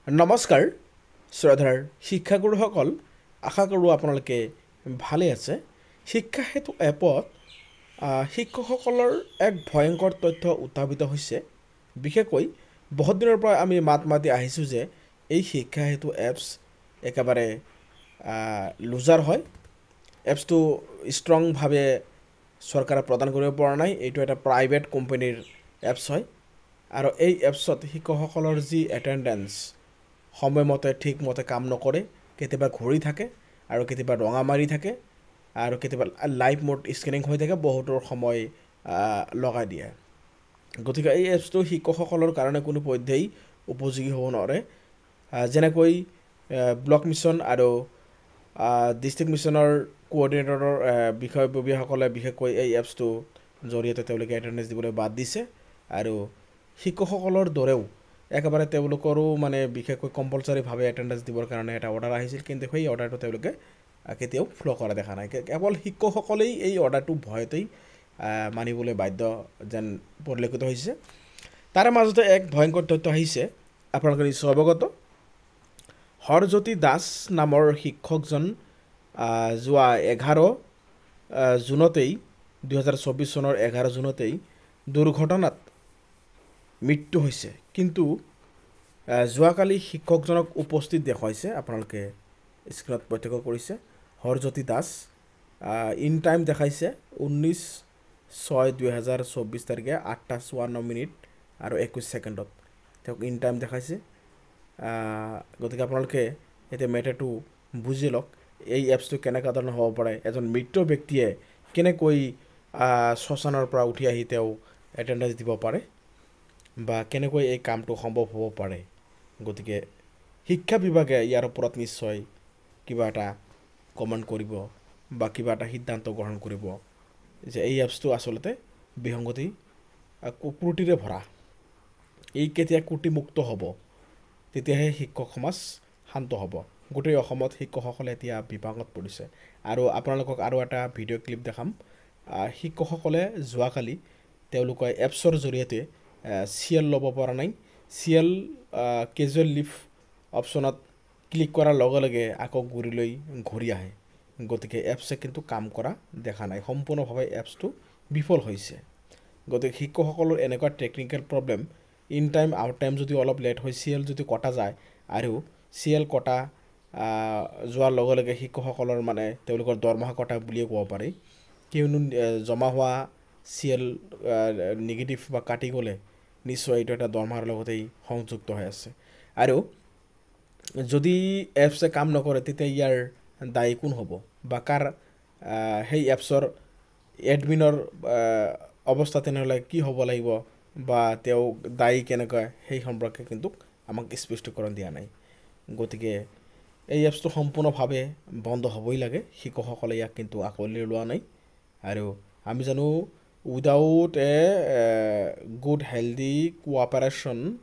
নমস্কাৰ শ্ৰদ্ধাৰ শিক্ষাগুৰুসকল আশা কৰোঁ আপোনালোকে ভালে আছে শিক্ষা হেতু এপত শিক্ষকসকলৰ এক ভয়ংকৰ তথ্য উত্থাপিত হৈছে বিশেষকৈ বহুত দিনৰ পৰা আমি মাত মাতি আহিছোঁ যে এই শিক্ষা হেতু এপছ একেবাৰে লুজাৰ হয় এপছটো ষ্ট্ৰং ভাৱে চৰকাৰে প্ৰদান কৰিব পৰা নাই এইটো এটা প্ৰাইভেট কোম্পানীৰ এপছ হয় আৰু এই এপছত শিক্ষকসকলৰ যি এটেন্ডেন্স সময়মতে ঠিকমতে কাম নকৰে কেতিয়াবা ঘূৰি থাকে আৰু কেতিয়াবা ৰঙা মাৰি থাকে আৰু কেতিয়াবা লাইভ মোড স্ক্ৰিনিং হৈ থাকে বহুতৰ সময় লগাই দিয়ে গতিকে এই এপছটো শিক্ষকসকলৰ কাৰণে কোনো পধ্যেই উপযোগী হ'ব নোৱাৰে যেনেকৈ ব্লক মিছন আৰু ডিষ্ট্ৰিক্ট মিছনৰ কোঅৰ্ডিনেটৰৰ বিষয়ববীয়াসকলে বিশেষকৈ এই এপছটো জৰিয়তে তেওঁলোকে এটেন্ডেন্স দিবলৈ বাদ দিছে আৰু শিক্ষকসকলৰ দৰেও একেবাৰে তেওঁলোকৰো মানে বিশেষকৈ কম্পালসৰিভাৱে এটেন্ডেন্স দিবৰ কাৰণে এটা অৰ্ডাৰ আহিছিল কিন্তু সেই অৰ্ডাৰটো তেওঁলোকে কেতিয়াও ফ্লো কৰা দেখা নাই কেৱল শিক্ষকসকলেই এই অৰ্ডাৰটো ভয়তেই মানিবলৈ বাধ্য যেন পৰিলক্ষিত হৈছে তাৰে মাজতে এক ভয়ংকৰ তথ্য আহিছে আপোনালোকে নিশ্চয় অৱগত হৰজ্যোতি দাস নামৰ শিক্ষকজন যোৱা 11 জুনতেই 2024 চনৰ 11 জুনতেই দুৰ্ঘটনাত মৃত্যু হৈছে কিন্তু যোৱাকালি শিক্ষকজনক উপস্থিত দেখাইছে আপোনালোকে স্ক্ৰিনত প্ৰত্যক্ষ কৰিছে হৰজ্যোতি দাস ইন টাইম দেখাইছে 19/6/2024 তাৰিখে 8:54 আৰু 21 ছেকেণ্ডত তেওঁক ইন টাইম দেখাইছে গতিকে আপোনালোকে এতিয়া মেটাৰটো বুজি লওক এই এপছটো কেনেকুৱা ধৰণৰ হ'ব পাৰে এজন মৃত ব্যক্তিয়ে কেনেকৈ শ্মশানৰ পৰা উঠি আহি তেওঁ এটেন্ডেন্স দিব পাৰে বা কেনেকৈ এই কামটো সম্ভৱ হ'ব পাৰে গতিকে শিক্ষা বিভাগে ইয়াৰ ওপৰত নিশ্চয় কিবা এটা কমেন্ট কৰিব বা কিবা এটা সিদ্ধান্ত গ্ৰহণ কৰিব যে এই এপছটো আসলতে বিসংগতি কুটিৰে ভৰা এই কেতিয়া কুটিমুক্ত হ'ব তেতিয়াহে শিক্ষক সমাজ শান্ত হ'ব গোটেই অসমত শিক্ষকসকলে এতিয়া বিভাগত পৰিছে আৰু আপোনালোকক আৰু এটা ভিডিঅ' ক্লিপ দেখাম শিক্ষকসকলে যোৱাকালি তেওঁলোকৰ এপছৰ জৰিয়তে সিএল ল'ব পৰা নাই সিএল কেজুৱেল লিভ অপশ্যনত ক্লিক কৰাৰ লগে লগে আকৌ ঘূৰি আহে গতিকে এপছে কিন্তু কাম কৰা দেখা নাই সম্পূৰ্ণভাৱে এপছটো বিফল হৈছে গতিকে শিক্ষকসকলৰ এনেকুৱা technical problem in time out time যদি অলপ লেট হয় সিএল যদি কটা যায় আৰু সিএল কটা যোৱাৰ লগে লগে শিক্ষকসকলৰ মানে তেওঁলোকৰ দৰমহা কটা বুলিয়ে ক'ব পাৰি কিয়নো জমা হোৱা সিএল নিগেটিভ বা কাটি গ'লে নিশ্চয় এইটো এটা দৰমহাৰ লগতেই সংযুক্ত হৈ আছে আৰু যদি এপছে কাম নকৰে তেতিয়া ইয়াৰ দায়ী কোন হ'ব বা কাৰ সেই এপছৰ এডমিনৰ অৱস্থা তেনেহ'লে কি হ'ব লাগিব বা তেওঁ দায়ী কেনেকৈ সেই সম্পৰ্কে কিন্তু আমাক স্পষ্টীকৰণ দিয়া নাই গতিকে এই এপছটো সম্পূৰ্ণভাৱে বন্ধ হ'বই লাগে শিক্ষকসকলে ইয়াক কিন্তু আকোৱালি লোৱা নাই আৰু আমি জানো without a good healthy cooperation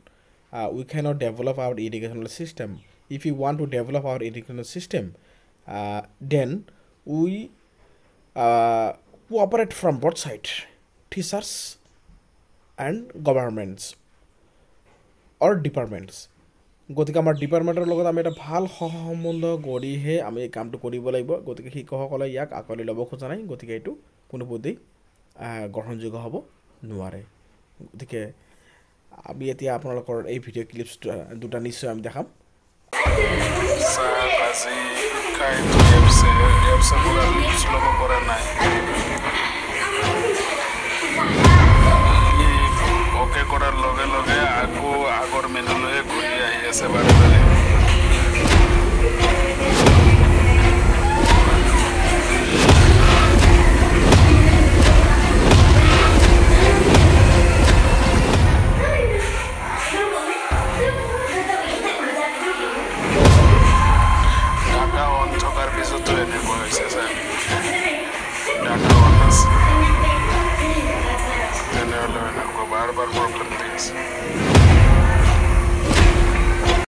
we cannot develop our educational system if we want to develop our educational system then we cooperate from both sides teachers and governments or departments গতিকে আমাৰ ডিপাৰ্টমেণ্টৰ লগত আমি এটা ভাল সহসম্বন্ধ গঢ়িহে আমি এই কামটো কৰিব লাগিব গতিকে শিক্ষকসকলে ইয়াক আকোৱালি ল'ব খোজা নাই গতিকে এইটো কোনোপধ্যেই গ্ৰহণযোগ্য হ'ব নোৱাৰে গতিকে আমি এতিয়া আপোনালোকৰ এই ভিডিঅ' ক্লিপছ দুটা নিশ্চয় আমি দেখাম ওকে কৰাৰ লগে লগে আকৌ আগৰ মেনুলৈ ঘূৰি আহি আছে বাৰে বাৰে বাৰবাৰ প্ৰবলেম দিয়েছে